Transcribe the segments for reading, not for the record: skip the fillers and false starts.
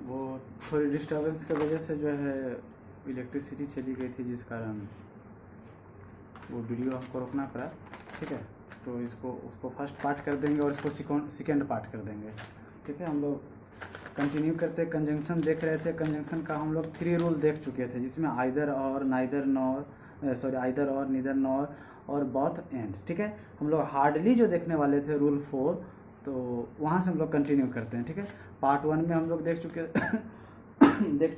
वो थोड़ी डिस्टर्बेंस की वजह से जो है इलेक्ट्रिसिटी चली गई थी, जिस कारण वो वीडियो हमको रोकना पड़ा। ठीक है, तो इसको उसको फर्स्ट पार्ट कर देंगे और इसको सेकेंड पार्ट कर देंगे। ठीक है, हम लोग कंटिन्यू करते कंजंक्शन देख रहे थे। कंजंक्शन का हम लोग 3 रूल देख चुके थे, जिसमें आइदर और, नाइदर नॉर, आइदर और, नीदर नॉर और बोथ एंड। ठीक है, हम लोग हार्डली जो देखने वाले थे रूल 4, तो वहाँ से हम लोग कंटिन्यू करते हैं। ठीक है, पार्ट 1 में हम लोग देख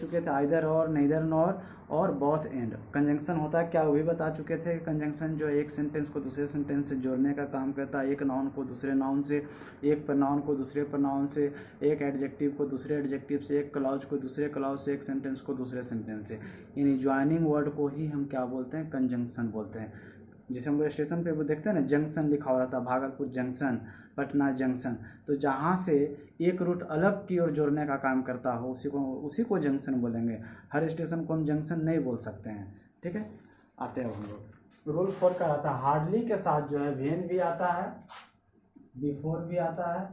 चुके थे आइदर और, नीदर नॉर और बोथ एंड। कंजंक्शन होता है क्या वो भी बता चुके थे। कंजंक्शन जो एक सेंटेंस को दूसरे सेंटेंस से जोड़ने का काम करता है, एक नाउन को दूसरे नाउन से, एक प्रोनाउन को दूसरे प्रोनाउन से, एक एडजेक्टिव को दूसरे एडजेक्टिव से, एक क्लॉज को दूसरे क्लॉज से, एक सेंटेंस को दूसरे सेंटेंस से। यानी ज्वाइनिंग वर्ड को ही हम क्या बोलते हैं, कंजंक्शन बोलते हैं। जिसे हम लोग स्टेशन पे वो देखते हैं ना, जंक्शन लिखा हुआ रहता है, भागलपुर जंक्शन, पटना जंक्शन। तो जहाँ से एक रूट अलग की ओर जोड़ने का काम करता हो उसी को जंक्शन बोलेंगे। हर स्टेशन को हम जंक्शन नहीं बोल सकते हैं। ठीक है, आते हैं हम लोग। रूल 4 का आता है हार्डली के साथ जो है वेन भी आता है, बिफोर भी आता है।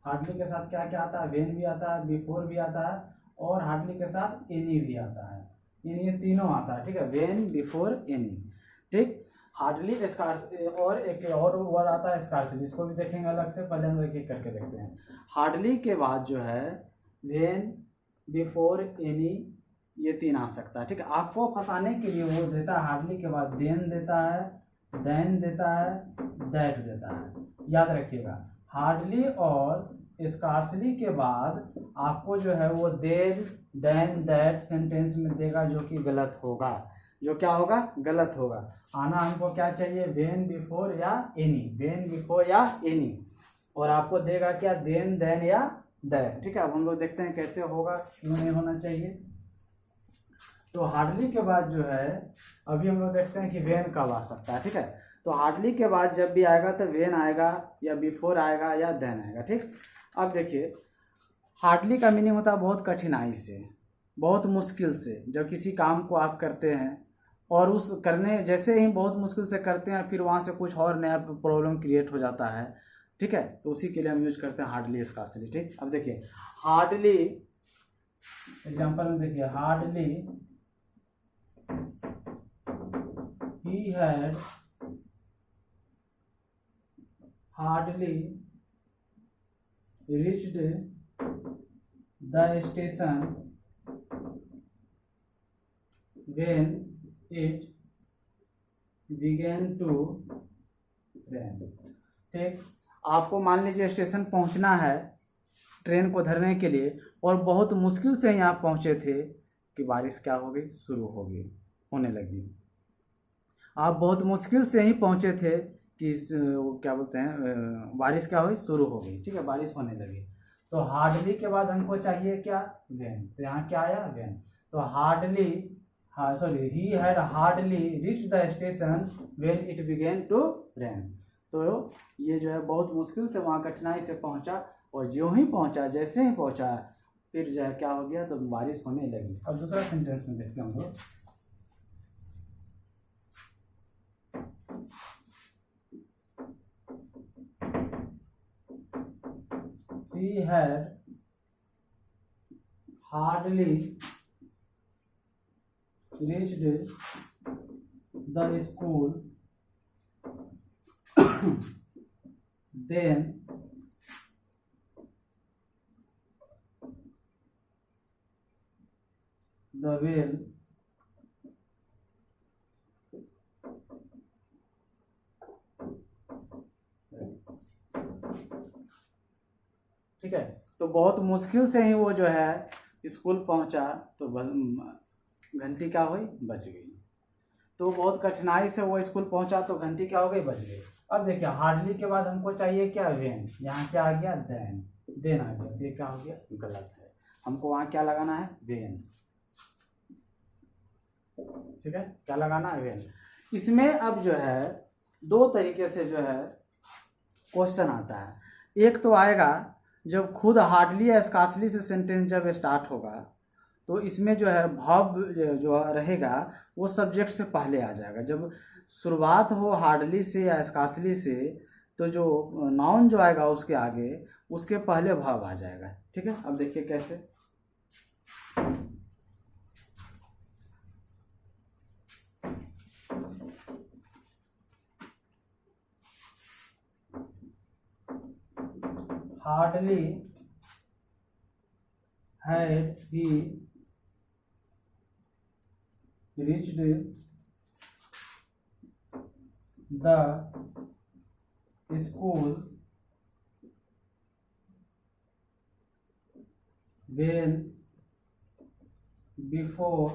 हार्डली के साथ क्या क्या आता है, वेन भी आता है, बिफोर भी आता है, और हार्डली के साथ एनी भी आता है। ये तीनों आता है। ठीक है, वेन, बिफोर, एनी। ठीक, हार्डली, स्कार्स, और एक और वर्ड आता है स्कार्सली, इसको भी देखेंगे अलग से। पहले हम एक एक करके देखते हैं। हार्डली के बाद जो है वेन, बिफोर, एनी, ये 3 आ सकता है। ठीक है, आपको फंसाने के लिए वो देता है हार्डली के बाद देन देता है, देन देता है, दैट देता है। याद रखिएगा, हार्डली और स्कार्सली के बाद आपको जो है वो देन, देन, दैट सेंटेंस में देगा, जो कि गलत होगा। जो क्या होगा, गलत होगा। आना हमको क्या चाहिए, वेन, बिफोर या एनी, वेन, बिफोर या एनी। और आपको देगा क्या, देन, देन या दैट। ठीक है, अब हम लोग देखते हैं कैसे होगा, क्यों नहीं होना चाहिए। तो हार्डली के बाद जो है अभी हम लोग देखते हैं कि वेन कब आ सकता है। ठीक है, तो हार्डली के बाद जब भी आएगा तो वेन आएगा, या बिफोर आएगा, या देन आएगा। ठीक, अब देखिए हार्डली का मीनिंग होता है बहुत कठिनाई से, बहुत मुश्किल से। जब किसी काम को आप करते हैं और उस करने जैसे ही बहुत मुश्किल से करते हैं, फिर वहाँ से कुछ और नया प्रॉब्लम क्रिएट हो जाता है। ठीक है, तो उसी के लिए हम यूज करते हैं हार्डली, स्कार्सली। ठीक, अब देखिए हार्डली, एग्जाम्पल में देखिए, hardly he had hardly reached the station when it began to rain। ठीक, आपको मान लीजिए स्टेशन पहुंचना है ट्रेन को धरने के लिए, और बहुत मुश्किल से यहाँ पहुंचे थे कि बारिश क्या हो गई, शुरू हो गई, होने लगी। आप बहुत मुश्किल से ही पहुंचे थे कि वो क्या बोलते हैं, बारिश क्या हुई, शुरू हो गई। ठीक है, बारिश होने लगी। तो हार्डली के बाद हमको चाहिए क्या, वेन। तो यहाँ क्या आया, वेन। तो हार्डली, ही had hardly reach the station when it began to rain. तो ये जो है बहुत मुश्किल से वहाँ कठिनाई से पहुँचा, और जो ही पहुँचा, जैसे ही पहुँचा, फिर जो है क्या हो गया, तो बारिश होने लगी। अब दूसरा सेंटेंस में देखते हैं हम लोग। She had hardly reached the school then the well ठीक है, तो बहुत मुश्किल से ही वो जो है स्कूल पहुंचा, तो घंटी क्या हुई, बज गई। तो बहुत कठिनाई से वो स्कूल पहुंचा, तो घंटी क्या हो गई, बज गई। अब देखिए हार्डली के बाद हमको चाहिए क्या, वेन। यहाँ क्या आ गया, देन, देन आ गया। ये क्या हो गया, गलत है। हमको वहाँ क्या लगाना है, वेन। ठीक है, क्या लगाना है, वेन। इसमें अब जो है 2 तरीके से जो है क्वेश्चन आता है। एक तो आएगा जब खुद हार्डली या स्कार्सली से सेंटेंस जब स्टार्ट होगा, तो इसमें जो है भाव जो रहेगा वो सब्जेक्ट से पहले आ जाएगा। जब शुरुआत हो हार्डली से या स्कार्सली से, तो जो नाउन जो आएगा उसके आगे उसके पहले भाव आ जाएगा। ठीक है, अब देखिए कैसे। Hardly had he reached the school when before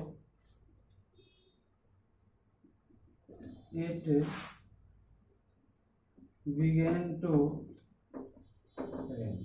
it began to rain।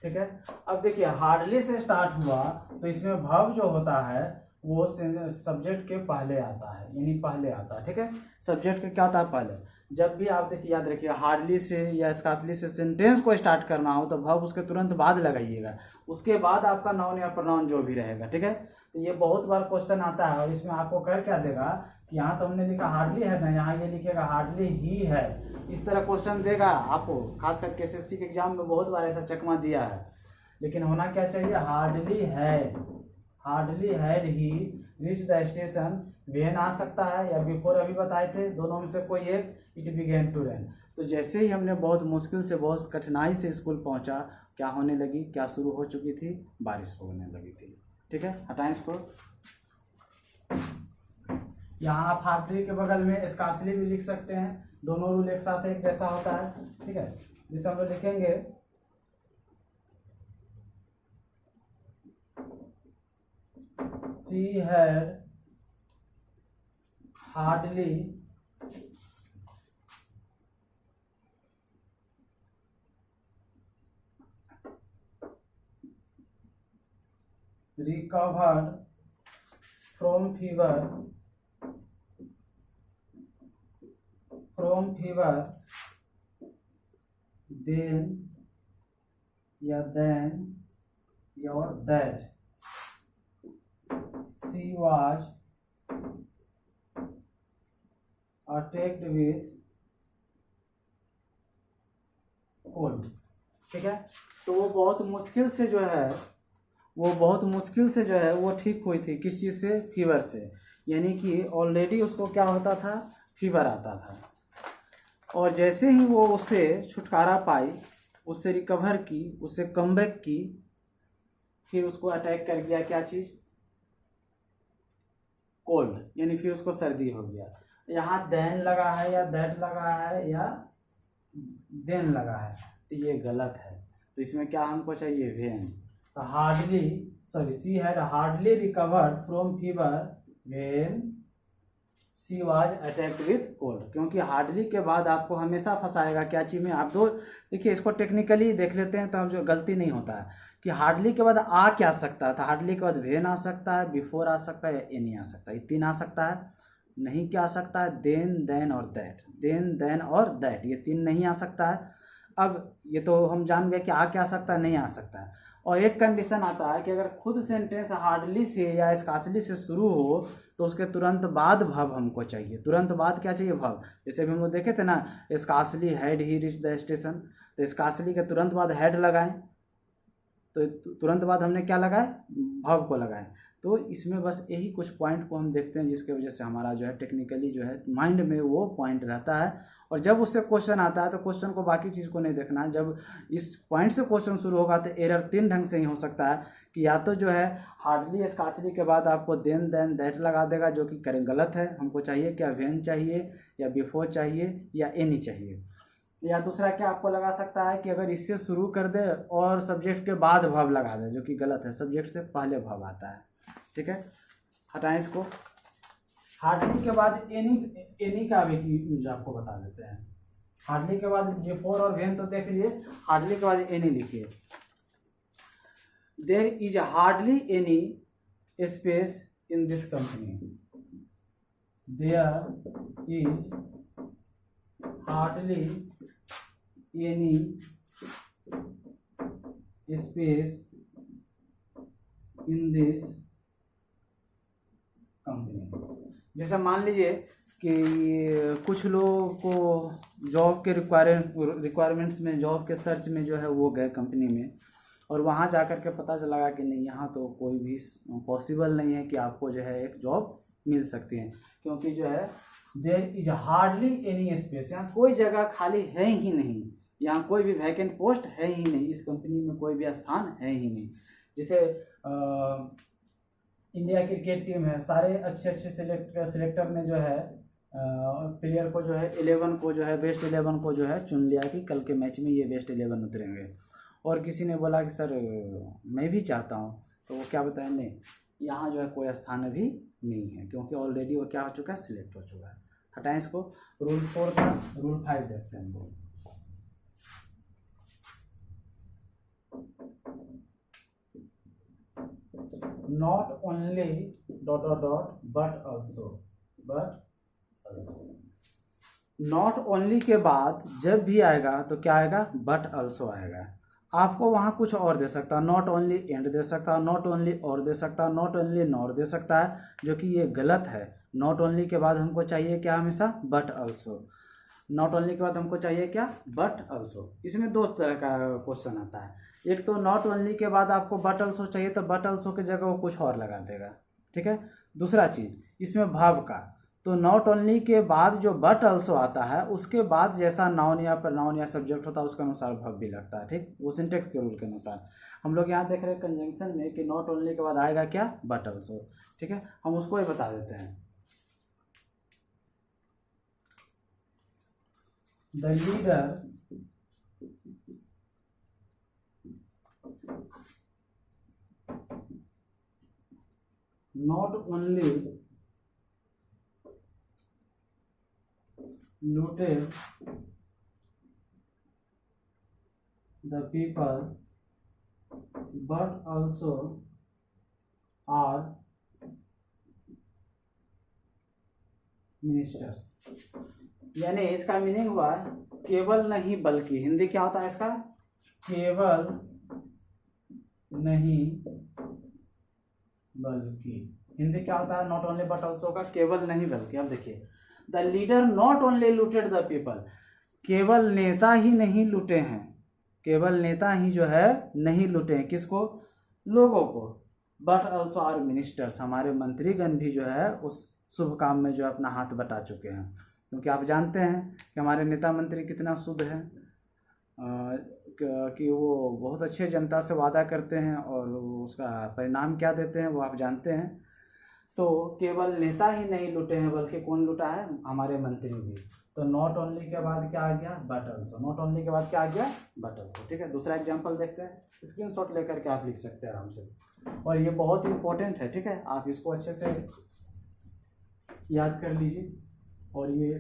ठीक है, अब देखिए हार्डली से स्टार्ट हुआ तो इसमें वर्ब जो होता है वो सब्जेक्ट के पहले आता है, यानी पहले आता है। ठीक है, सब्जेक्ट के क्या आता है पहले। जब भी आप देखिए याद रखिए हार्डली से या स्कार्सली से सेंटेंस को स्टार्ट करना हो तो वर्ब उसके तुरंत बाद लगाइएगा, उसके बाद आपका नाउन या प्रोनाउन जो भी रहेगा। ठीक है, तो ये बहुत बार क्वेश्चन आता है और इसमें आपको कर क्या देगा कि यहाँ तो हमने लिखा हार्डली है ना, यहाँ ये लिखेगा हार्डली ही है। इस तरह क्वेश्चन देगा आपको, खास करके एसएससी के एग्जाम में बहुत बार ऐसा चकमा दिया है। लेकिन होना क्या चाहिए, hardly had he reach the station, when आ सकता है या बिफोर अभी बताए थे, दोनों में से कोई एक, इट बिगेन टू रेन। तो जैसे ही हमने बहुत मुश्किल से बहुत कठिनाई से स्कूल पहुंचा, क्या होने लगी, क्या शुरू हो चुकी थी, बारिश होने लगी थी। ठीक है, हटाएं इसको। यहाँ आप हार्डली के बगल में स्कार्सली भी लिख सकते हैं, दोनों रूल एक साथ एक जैसा होता है। ठीक है, जिसे हम लोग लिखेंगे she had hardly recovered from fever then or that she was attacked with cold। ठीक है, तो वो बहुत मुश्किल से जो है वो ठीक हुई थी। किस चीज़ से, फीवर से, यानी कि ऑलरेडी उसको क्या होता था, फीवर आता था। और जैसे ही वो उससे छुटकारा पाई, उससे रिकवर की, उससे कमबैक की, फिर उसको अटैक कर गया क्या चीज़, कोल्ड, यानी फिर उसको सर्दी हो गया। यहाँ देन लगा है या दैट लगा है या देन लगा है, तो ये गलत है। तो इसमें क्या हमको चाहिए, व्हेन। तो she had hardly recovered from fever when she was attacked with cold, क्योंकि हार्डली के बाद आपको हमेशा फंसाएगा क्या चीज़ में। आप दो देखिए, इसको टेक्निकली देख लेते हैं तो हम जो गलती नहीं होता है कि हार्डली के बाद आ क्या सकता है। तो हार्डली के बाद व्हेन आ सकता है, बिफोर आ सकता है, या एनी आ सकता है। ये तीन आ सकता है, नहीं क्या आ सकता है, देन और दैट, ये तीन नहीं आ सकता है। अब ये तो हम जान गए कि आ क्या सकता है, नहीं आ सकता है। और एक कंडीशन आता है कि अगर खुद सेंटेंस हार्डली से या स्कार्सली से शुरू हो तो उसके तुरंत बाद वर्ब हमको चाहिए। तुरंत बाद क्या चाहिए, वर्ब। जैसे अभी हम लोग देखे थे ना, scarcely had he reach the station, तो स्कार्सली के तुरंत बाद हैड लगाएं, तो तुरंत बाद हमने क्या लगाए, वर्ब को लगाए। तो इसमें बस यही कुछ पॉइंट को हम देखते हैं जिसके वजह से हमारा जो है टेक्निकली जो है माइंड में वो पॉइंट रहता है। और जब उससे क्वेश्चन आता है तो क्वेश्चन को बाकी चीज़ को नहीं देखना है। जब इस पॉइंट से क्वेश्चन शुरू होगा तो एरर तीन ढंग से ही हो सकता है कि या तो जो है हार्डली स्कार्सली के बाद आपको देन दैट लगा देगा, जो कि करें गलत है। हमको चाहिए क्या, व्हेन चाहिए या बिफोर चाहिए या एनी चाहिए। या दूसरा क्या आपको लगा सकता है कि अगर इससे शुरू कर दे और सब्जेक्ट के बाद वर्ब लगा दे, जो कि गलत है, सब्जेक्ट से पहले वर्ब आता है। ठीक है, हटाएं इसको। हार्डली के बाद एनी का भी यूज आपको बता देते हैं। हार्डली के बाद बिफोर और व्हेन तो देख लिए, हार्डली के बाद एनी लिखिए। There is hardly any space in this company, there is hardly any space in this company. जैसे मान लीजिए कि कुछ लोगों को जॉब के रिक्वायरमेंट्स में, जॉब के सर्च में जो है वो गए कंपनी में, और वहाँ जा कर के पता चला कि नहीं, यहाँ तो कोई भी पॉसिबल नहीं है कि आपको जो है एक जॉब मिल सकती है, क्योंकि जो है there is hardly any space, यहाँ कोई जगह खाली है ही नहीं, यहाँ कोई भी वैकेंट पोस्ट है ही नहीं, इस कंपनी में कोई भी स्थान है ही नहीं। जैसे इंडिया क्रिकेट टीम है, सारे अच्छे अच्छे सिलेक्टर ने जो है प्लेयर को जो है 11 को जो है बेस्ट 11 को जो है चुन लिया कि कल के मैच में ये बेस्ट 11 उतरेंगे, और किसी ने बोला कि सर मैं भी चाहता हूँ, तो वो क्या बताएं, नहीं, यहाँ जो है कोई स्थान अभी नहीं है, क्योंकि ऑलरेडी वो क्या हो चुका है, सिलेक्ट हो चुका है। हटाएं इसको। रूल 4 का रूल 5 देखते हैं हम लोग। Not only dot dot dot but also, not only के बाद जब भी आएगा तो क्या आएगा, बट ऑल्सो आएगा। आपको वहाँ कुछ और दे सकता है, नॉट ओनली एंड दे सकता है, नॉट ओनली और दे सकता है, नॉट ओनली नॉर दे सकता है, जो कि ये गलत है। नॉट ओनली के बाद हमको चाहिए क्या, हमेशा बट ऑल्सो। नॉट ओनली के बाद हमको चाहिए क्या, बट ऑल्सो। इसमें दो तरह का क्वेश्चन आता है, एक तो नॉट ओनली के बाद आपको बट ऑल्सो चाहिए तो बट ऑल्सो की जगह वो कुछ और लगा देगा, ठीक है। दूसरा चीज़ इसमें भाव का, तो नॉट ओनली के बाद जो बट ऑल्सो आता है उसके बाद जैसा नाउन या प्रोनाउन या सब्जेक्ट होता है उसके अनुसार वर्ब भी लगता है, ठीक, वो सिंटेक्स के रूल के अनुसार। हम लोग यहाँ देख रहे हैं कंजंक्शन में कि नॉट ओनली के बाद आएगा क्या, बट ऑल्सो, ठीक है। हम उसको ही बता देते हैं। The leader not only looted the people but also are ministers। यानी इसका मीनिंग हुआ केवल नहीं बल्कि, हिंदी क्या होता है इसका, केवल नहीं बल्कि, हिंदी क्या होता है नॉट ओनली बट ऑल्सो का, केवल नहीं बल्कि। अब देखिए, the leader not only looted the people, केवल नेता ही नहीं लूटे हैं, केवल नेता ही जो है नहीं लूटे हैं, किसको, लोगों को। बट ऑल्सो आर मिनिस्टर्स, हमारे मंत्रीगण भी जो है उस शुभ काम में जो अपना हाथ बटा चुके हैं, क्योंकि आप जानते हैं कि हमारे नेता मंत्री कितना शुद्ध है, कि वो बहुत अच्छे जनता से वादा करते हैं और उसका परिणाम क्या देते हैं वो आप जानते हैं। तो केवल नेता ही नहीं लूटे हैं बल्कि कौन लूटा है, हमारे मंत्री भी। तो नॉट ओनली के बाद क्या आ गया, बट ऑल्सो। नॉट ओनली के बाद क्या आ गया, बट ऑल्सो, ठीक है। दूसरा एग्जांपल देखते हैं, स्क्रीनशॉट लेकर के आप लिख सकते हैं आराम से, और ये बहुत इंपॉर्टेंट है, ठीक है। आप इसको अच्छे से याद कर लीजिए। और ये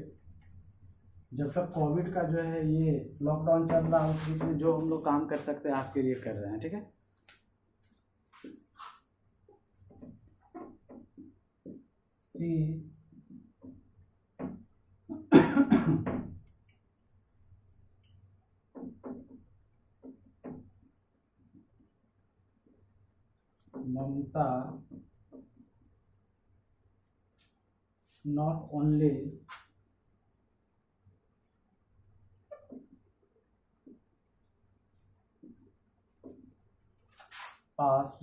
जब तक कोविड का जो है ये लॉकडाउन चल रहा है उस बीच में जो हम लोग काम कर सकते हैं आपके लिए कर रहे हैं, ठीक है। सी ममता not only passed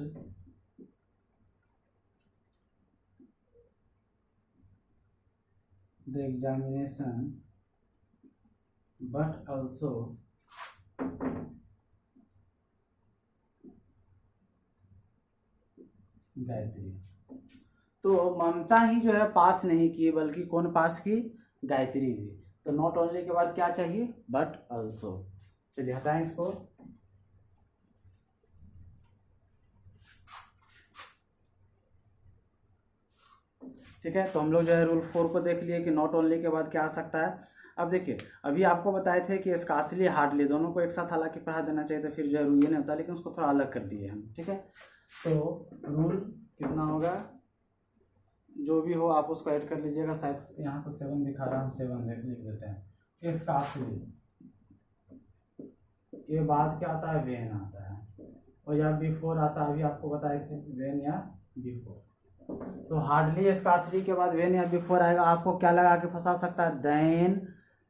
the examination but also Gayatri. तो ममता ही जो है पास नहीं की बल्कि कौन पास की, गायत्री भी। तो नॉट ओनली के बाद क्या चाहिए, बट ऑल्सो। चलिए हटाएं इसको। ठीक है, तो हम लोग जो है रूल 4 को देख लिए कि नॉट ओनली के बाद क्या आ सकता है। अब देखिए, अभी आपको बताए थे कि स्कार्सली हार्डली दोनों को एक साथ हालांकि पढ़ा देना चाहिए था, फिर जो है ये नहीं होता, लेकिन उसको थोड़ा अलग कर दिए हम, ठीक है। तो रूल कितना होगा, जो भी हो आप उसको ऐड कर लीजिएगा। शायद यहाँ तो 7 दिखा रहा है, हम 7 लिख देते हैं। स्कार्सली के बाद क्या आता है, वेन आता है, और या बिफोर आता है, अभी आपको बताए थे वेन या बिफोर। तो हार्डली स्कार्सली के बाद व्हेन या बिफोर आएगा, आपको क्या लगा के फंसा सकता है,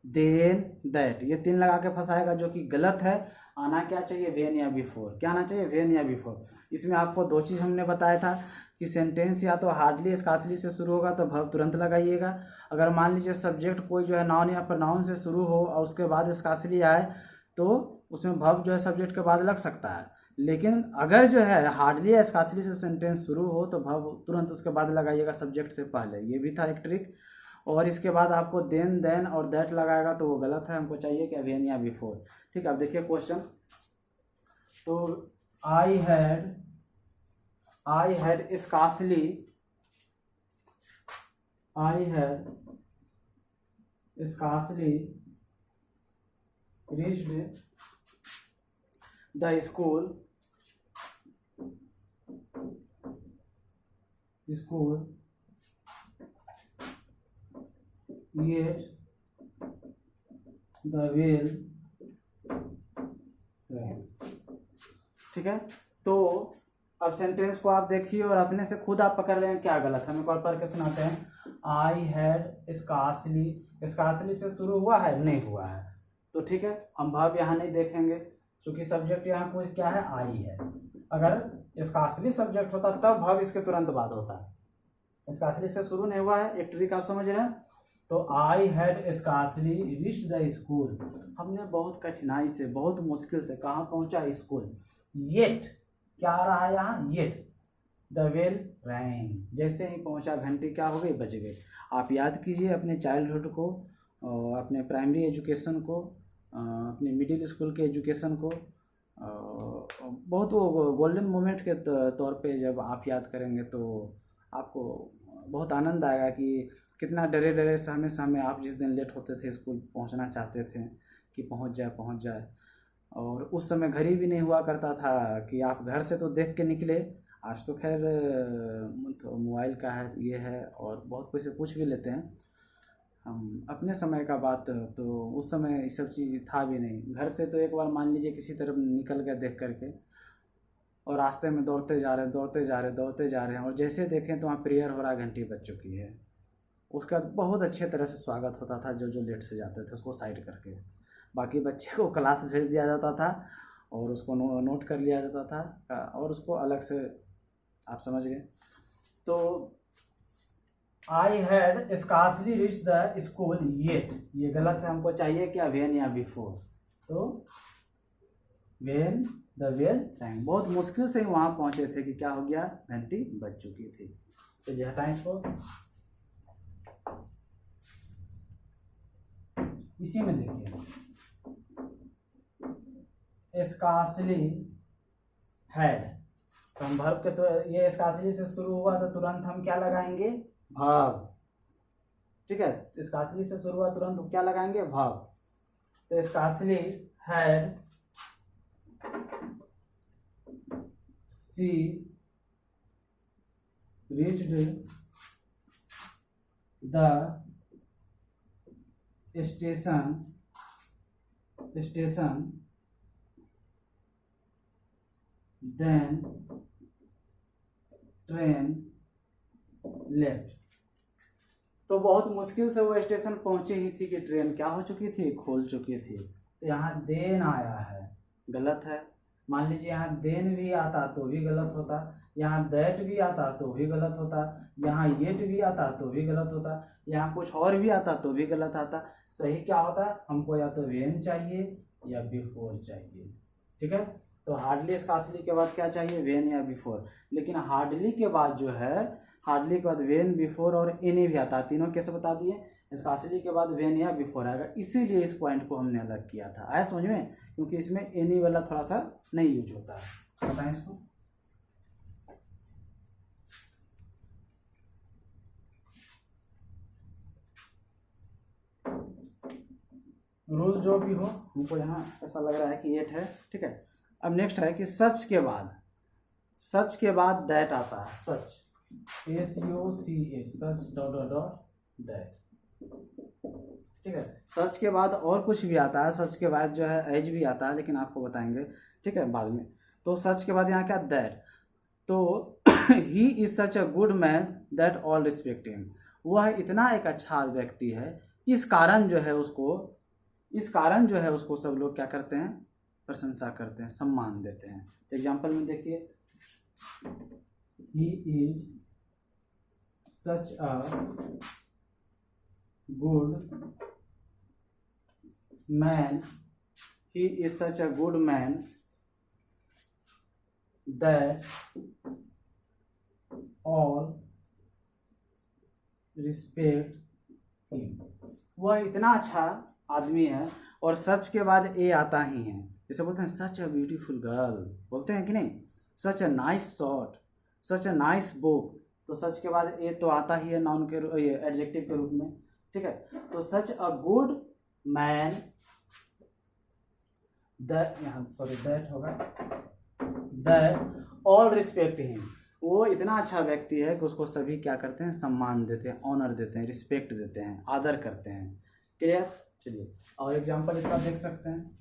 देन दैट, ये 3 लगा के फंसाएगा जो कि गलत है। आना क्या चाहिए, व्हेन या बिफोर। क्या आना चाहिए, व्हेन या बिफोर। इसमें आपको 2 चीज़ हमने बताया था कि सेंटेंस या तो हार्डली स्कार्सली से शुरू होगा तो वर्ब तुरंत लगाइएगा। अगर मान लीजिए सब्जेक्ट कोई जो है नाउन या प्रोनाउन से शुरू हो और उसके बाद स्कार्सली आए तो उसमें वर्ब जो है सब्जेक्ट के बाद लग सकता है। लेकिन अगर जो है हार्डली या स्कार्सली से सेंटेंस शुरू हो तो वर्ब तुरंत उसके बाद लगाइएगा सब्जेक्ट से पहले। ये भी था एक ट्रिक। और इसके बाद आपको देन और दैट लगाएगा तो वो गलत है। हमको चाहिए कि व्हेन या बिफोर। ठीक है, अब देखिए क्वेश्चन। तो I had scarcely reached the school yet the bell rang। ठीक है, तो अब सेंटेंस को आप देखिए और अपने से खुद आप पकड़ लें क्या गलत है। हम एक बार पढ़ के सुनाते हैं। आई हैड स्कार्सली से शुरू हुआ है, नहीं हुआ है, तो ठीक है हम वर्ब यहाँ नहीं देखेंगे क्योंकि सब्जेक्ट यहाँ कुछ क्या है, आई है। अगर स्कार्सली सब्जेक्ट होता तब वर्ब इसके तुरंत बाद होता है। स्कार्सली से शुरू नहीं हुआ है, एक ट्रिक आप समझ रहे हैं। तो I had scarcely reached the school, हमने बहुत कठिनाई से, बहुत मुश्किल से कहाँ पहुँचा, स्कूल। येट क्या आ रहा है यहाँ, येट द बेल रैंग, जैसे ही पहुँचा घंटी क्या हो गई, बज गई। आप याद कीजिए अपने चाइल्डहुड को, अपने प्राइमरी एजुकेशन को, अपने मिडिल स्कूल के एजुकेशन को, बहुत वो गोल्डन मोमेंट के तौर पे जब आप याद करेंगे तो आपको बहुत आनंद आएगा कि कितना डरे डरे सहमे आप जिस दिन लेट होते थे स्कूल पहुंचना चाहते थे कि पहुंच जाए। और उस समय घड़ी भी नहीं हुआ करता था कि आप घर से तो देख के निकले। आज तो खैर तो मोबाइल का है, ये है, और बहुत कोई से पूछ भी लेते हैं। हम अपने समय का बात, तो उस समय ये सब चीज़ था भी नहीं। घर से तो एक बार मान लीजिए किसी तरफ निकल गए देख करके और रास्ते में दौड़ते जा रहे हैं और जैसे देखें तो वहाँ प्रेयर हो रहा, घंटी बज चुकी है। उसका बहुत अच्छे तरह से स्वागत होता था। जो लेट से जाते थे उसको साइड करके बाकी बच्चे को क्लास भेज दिया जाता था और उसको नोट कर लिया जाता था और उसको अलग से, आप समझ गए। तो I had scarcely reach the school yet, ये गलत है। हमको चाहिए क्या, व्हेन या बिफोर। तो व्हेन द बेल रैंग, बहुत मुश्किल से ही वहां पहुंचे थे कि क्या हो गया, घंटी बज चुकी थी। चलिए हटाएं इसको। इसी में देखिए स्कार्सली हैड, तो हम वर्ब के, तो ये स्कार्सली से शुरू हुआ तो तुरंत हम क्या लगाएंगे, वर्ब। ठीक है, स्कार्सली से शुरू हुआ तुरंत क्या लगाएंगे, वर्ब। तो scarcely had she reached the station then train left. तो बहुत मुश्किल से वो स्टेशन पहुंची ही थी कि ट्रेन क्या हो चुकी थी, खुल चुकी थी। तो यहाँ देन आया है, गलत है। मान लीजिए यहाँ देन भी आता तो भी गलत होता, यहाँ दैट भी आता तो भी गलत होता, यहाँ येट भी आता तो भी गलत होता, यहाँ कुछ और भी आता तो भी गलत आता। सही क्या होता, हमको या तो व्हेन चाहिए या बिफोर चाहिए। ठीक है, तो हार्डली स्कार्सली के बाद क्या चाहिए, व्हेन या बिफोर। लेकिन हार्डली के बाद जो है, हार्डली के बाद व्हेन, बिफोर और एनी भी आता है। तीनों कैसे बता दिए, स्कार्सली के बाद व्हेन या बिफोर आएगा, इसीलिए इस पॉइंट को हमने अलग किया था। आया समझ में, क्योंकि इसमें एनी वाला थोड़ा सा नहीं यूज होता है। बताएं इसको। रूल जो भी हो, हमको यहाँ ऐसा लग रहा है कि 8 है। ठीक है, अब नेक्स्ट है कि सच के बाद दैट आता है। सच, SUCH, सच डॉट दैट। ठीक है, सच के बाद और कुछ भी आता है। सच के बाद जो है एज भी आता है, लेकिन आपको बताएंगे ठीक है बाद में। तो सच के बाद यहाँ क्या, दैट। तो he is such a good man that all respect him. वह इतना एक अच्छा व्यक्ति है, इस कारण जो है उसको सब लोग क्या करते हैं, प्रशंसा करते हैं, सम्मान देते हैं। एग्जाम्पल में देखिए, he is such a good man, he is such a good man that all respect him। वह इतना अच्छा आदमी है, और सच के बाद ए आता ही है। जैसे बोलते हैं सच अ ब्यूटीफुल गर्ल, बोलते हैं कि नहीं, such a nice shot, such a nice book, तो सच के बाद ए तो आता ही है नाउन के एडजेक्टिव के रूप में, ठीक है। तो सच अ गुड मैन, दैट होगा, दैट ऑल रिस्पेक्ट हिम। वो इतना अच्छा व्यक्ति है कि उसको सभी क्या करते हैं, सम्मान देते हैं, ऑनर देते हैं, रिस्पेक्ट देते हैं, आदर करते हैं। क्लियर। चलिए और एग्जांपल इसका देख सकते हैं।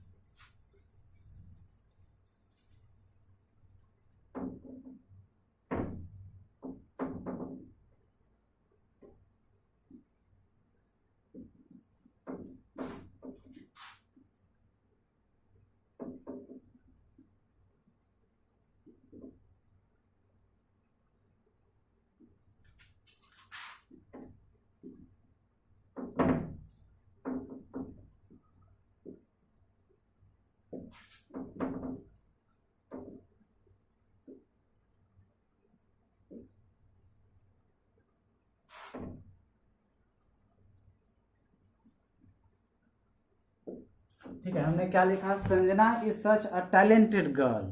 ठीक है, हमने क्या लिखा, Sanjana is such a talented girl.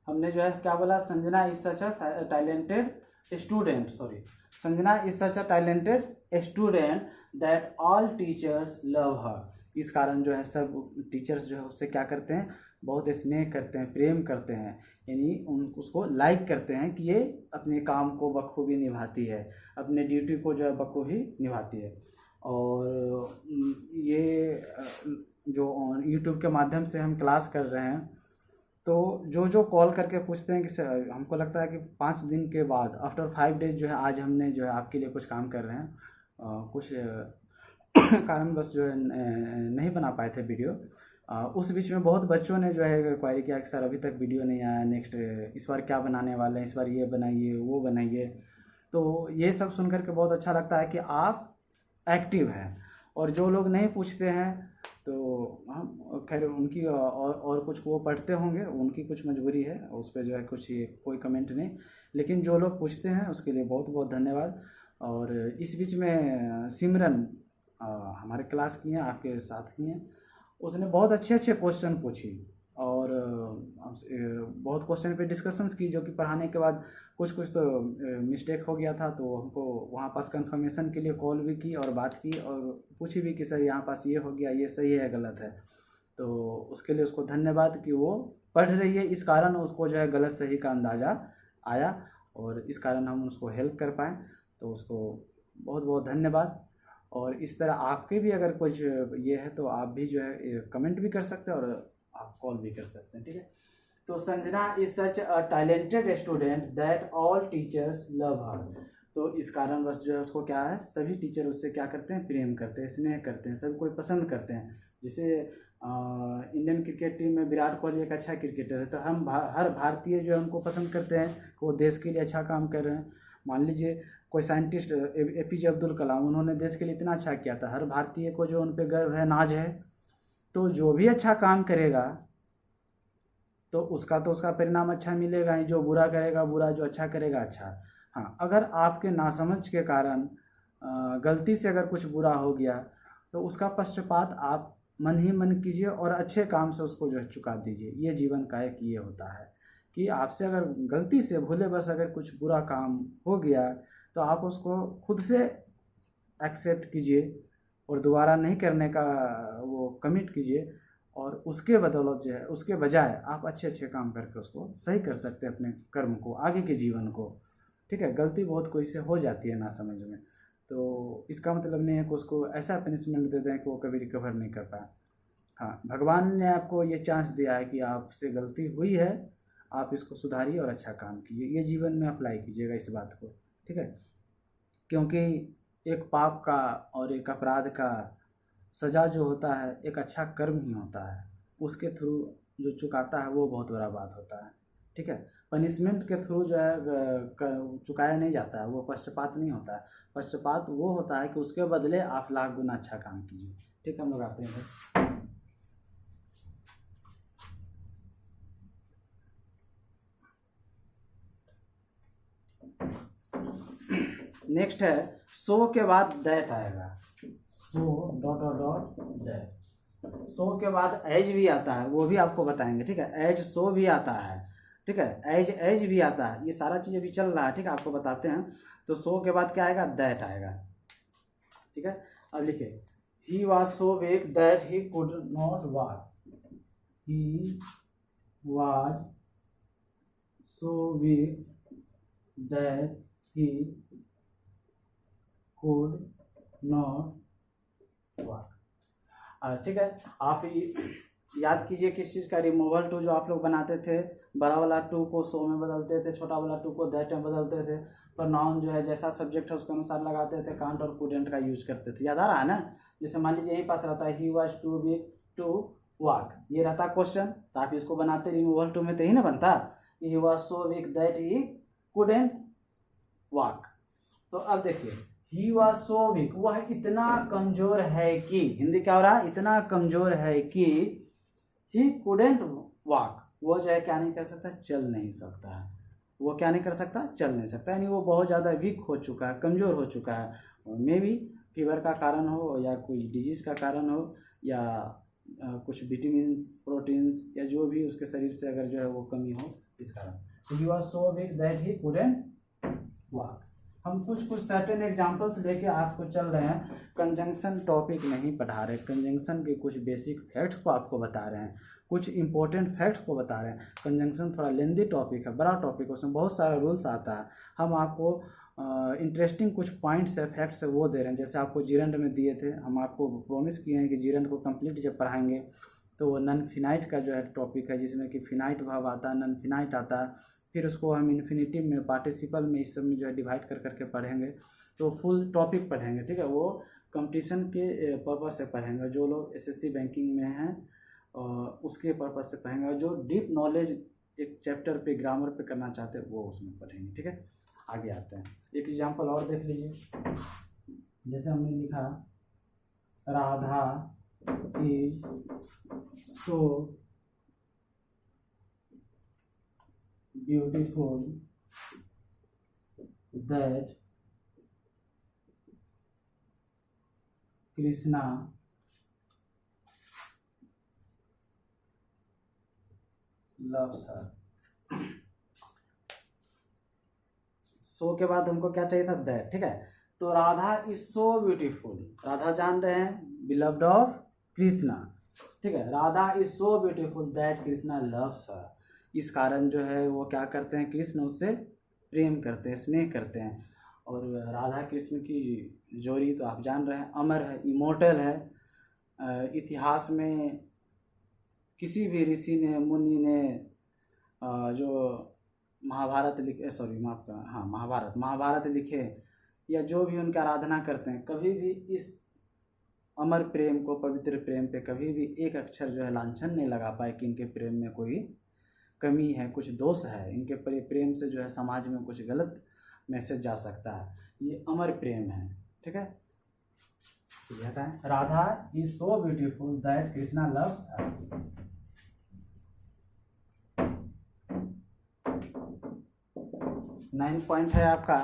हमने जो है क्या बोला, Sanjana is such a talented student, sorry, Sanjana is such a talented student that all teachers love हर। इस कारण जो है सब टीचर्स जो है उससे क्या करते हैं, बहुत स्नेह करते हैं, प्रेम करते हैं, यानी उसको लाइक करते हैं कि ये अपने काम को बखूबी निभाती है, अपने ड्यूटी को जो है बखूबी निभाती है। और ये जो यूट्यूब के माध्यम से हम क्लास कर रहे हैं, तो जो कॉल करके पूछते हैं कि हमको लगता है कि 5 दिन के बाद, आफ्टर 5 डेज जो है, आज हमने जो है आपके लिए कुछ काम कर रहे हैं, कुछ कारणवश जो है नहीं बना पाए थे वीडियो। उस बीच में बहुत बच्चों ने जो है क्वारी किया कि सर अभी तक वीडियो नहीं आया, नेक्स्ट इस बार क्या बनाने वाले हैं, इस बार ये बनाइए वो बनाइए। तो ये सब सुन करके बहुत अच्छा लगता है कि आप एक्टिव हैं। और जो लोग नहीं पूछते हैं तो हम खैर उनकी और कुछ वो पढ़ते होंगे, उनकी कुछ मजबूरी है, उस पर जो है कुछ ये कोई कमेंट नहीं, लेकिन जो लोग पूछते हैं उसके लिए बहुत बहुत धन्यवाद। और इस बीच में सिमरन हमारे क्लास की हैं, आपके साथ की हैं, उसने बहुत अच्छे अच्छे क्वेश्चन पूछी, और हमसे बहुत क्वेश्चन पे डिस्कशंस की, जो कि पढ़ाने के बाद कुछ कुछ तो मिस्टेक हो गया था, तो हमको वहाँ पास कंफर्मेशन के लिए कॉल भी की और बात की और पूछी भी कि सर यहाँ पास ये हो गया, ये सही है गलत है। तो उसके लिए उसको धन्यवाद कि वो पढ़ रही है, इस कारण उसको जो है गलत सही का अंदाज़ा आया, और इस कारण हम उसको हेल्प कर पाएँ, तो उसको बहुत बहुत धन्यवाद। और इस तरह आपके भी अगर कुछ ये है तो आप भी जो है कमेंट भी कर सकते हैं और आप कॉल भी कर सकते हैं, ठीक है। तो Sanjana is such a talented student that all teachers love हर। तो इस कारणवश जो है उसको क्या है, सभी टीचर उससे क्या करते हैं, प्रेम करते हैं, स्नेह करते हैं, सभी कोई पसंद करते हैं। जैसे इंडियन क्रिकेट टीम में विराट कोहली एक अच्छा क्रिकेटर है, तो हम हर भारतीय जो है उनको पसंद करते हैं कि वो देश के लिए अच्छा काम कर रहे हैं। मान लीजिए कोई साइंटिस्ट APJ अब्दुल कलाम, उन्होंने देश के लिए इतना अच्छा किया था, हर भारतीय को जो उन पर गर्व है, नाज है। तो जो भी अच्छा काम करेगा तो उसका परिणाम अच्छा मिलेगा ही, जो बुरा करेगा बुरा, जो अच्छा करेगा अच्छा। हाँ, अगर आपके नासमझ के कारण गलती से अगर कुछ बुरा हो गया तो उसका पश्चाताप आप मन ही मन कीजिए और अच्छे काम से उसको जो है चुका दीजिए। ये जीवन का एक ये होता है कि आपसे अगर गलती से भूले बस अगर कुछ बुरा काम हो गया तो आप उसको खुद से एक्सेप्ट कीजिए और दोबारा नहीं करने का वो कमिट कीजिए, और उसके बदौलत जो है, उसके बजाय आप अच्छे अच्छे काम करके उसको सही कर सकते हैं, अपने कर्म को, आगे के जीवन को, ठीक है। गलती बहुत कोई से हो जाती है ना समझ में, तो इसका मतलब नहीं है कि उसको ऐसा पनिशमेंट दे दें कि वो कभी रिकवर नहीं कर पाए। हाँ, भगवान ने आपको ये चांस दिया है कि आपसे गलती हुई है, आप इसको सुधारिए और अच्छा काम कीजिए, ये जीवन में अप्लाई कीजिएगा इस बात को, ठीक है। क्योंकि एक पाप का और एक अपराध का सज़ा जो होता है एक अच्छा कर्म ही होता है, उसके थ्रू जो चुकाता है वो बहुत बड़ा बात होता है, ठीक है। पनिशमेंट के थ्रू जो है चुकाया नहीं जाता है, वो पक्षपात नहीं होता है। पक्षपात वो होता है कि उसके बदले आप लाख गुना अच्छा काम कीजिए, ठीक है। हम लोग आते हैं भाई, नेक्स्ट है सो के बाद दैट आएगा, so dot dot dot that. So के बाद एज भी आता है, वो भी आपको बताएंगे, ठीक है। एज सो भी आता है, ठीक है। एज एज भी आता है, ये सारा चीज़ अभी चल रहा है, ठीक है, आपको बताते हैं। तो सो के बाद क्या आएगा, दैट आएगा, ठीक है। अब लिखिए, he was so weak that he could not walk, he was so weak that he could not walk, ठीक है। आप याद कीजिए किस चीज़ का, रिमूवल टू जो आप लोग बनाते थे, बड़ा वाला टू को सो में बदलते थे, छोटा वाला टू को दैट में बदलते थे, पर नाउन जो है जैसा सब्जेक्ट है उसके अनुसार लगाते थे, कांट और कुडेंट का यूज करते थे, याद आ रहा है ना। जैसे मान लीजिए यहीं पास रहता है he was too weak to walk, ये रहता क्वेश्चन, तो आप इसको बनाते रिमूवल टू में तो ही ना बनता, he was so weak that he couldn't walk. तो अब देखिए, ही वॉज सो वीक, वह इतना कमजोर है कि, हिंदी क्या हो रहा है, इतना कमजोर है कि ही कुडेंट वॉक, वो जो है क्या नहीं कर सकता, चल नहीं सकता है, वो क्या नहीं कर सकता, चल नहीं सकता, यानी वो बहुत ज़्यादा वीक हो चुका है, कमज़ोर हो चुका है। मे बी फीवर का कारण हो या कोई डिजीज़ का कारण हो या कुछ विटामिन्स प्रोटीन्स या जो भी उसके शरीर से अगर जो है वो कमी हो इस कारण। तो he was so weak that he couldn't walk. हम कुछ सर्टेन एग्जांपल्स लेके आपको चल रहे हैं, कंजंक्शन टॉपिक नहीं पढ़ा रहे, कंजंक्शन के कुछ बेसिक फैक्ट्स को आपको बता रहे हैं, कुछ इंपॉर्टेंट फैक्ट्स को बता रहे हैं। कंजंक्शन थोड़ा लेंदी टॉपिक है, बड़ा टॉपिक है, उसमें बहुत सारा रूल्स आता है। हम आपको इंटरेस्टिंग कुछ पॉइंट्स है, फैक्ट्स है, वो दे रहे हैं। जैसे आपको जीरंड में दिए थे, हम आपको प्रोमिस किए हैं कि जीरंड को कंप्लीट जब पढ़ाएंगे तो वो नन फिनाइट का जो है टॉपिक है, जिसमें कि फिनाइट वर्ब आता है, नन फिनाइट आता है, फिर उसको हम इन्फिनिटिव में, पार्टिसिपल में, इस सब में जो है डिवाइड कर करके पढ़ेंगे, तो फुल टॉपिक पढ़ेंगे, ठीक है। वो कंपटीशन के पर्पज़ से पढ़ेंगे, जो लोग एसएससी बैंकिंग में हैं उसके पर्पज़ से पढ़ेंगे, और जो डीप नॉलेज एक चैप्टर पे ग्रामर पे करना चाहते हैं वो उसमें पढ़ेंगे, ठीक है। आगे आते हैं, एक एग्जांपल और देख लीजिए। जैसे हमने लिखा, Radha is so beautiful that Krishna loves her। सो के बाद हमको क्या चाहिए था, दैट, ठीक है। तो Radha is so beautiful, Radha जान रहे हैं बिलव्ड ऑफ कृष्णा, ठीक है। Radha is so beautiful that Krishna loves her, इस कारण जो है वो क्या करते हैं, कृष्ण उससे प्रेम करते हैं, स्नेह करते हैं। और राधा कृष्ण की जोड़ी तो आप जान रहे हैं, अमर है, इमोर्टल है। इतिहास में किसी भी ऋषि ने, मुनि ने जो महाभारत लिखे, सॉरी माफ करना, हाँ महाभारत लिखे या जो भी उनकी आराधना करते हैं, कभी भी इस अमर प्रेम को, पवित्र प्रेम पे कभी भी एक अक्षर जो है लांछन नहीं लगा पाए कि इनके प्रेम में कोई कमी है, कुछ दोष है, इनके प्रेम से जो है समाज में कुछ गलत मैसेज जा सकता है। ये अमर प्रेम है, ठीक है। हटाएं, Radha is so beautiful that Krishna loves her. 9 point है आपका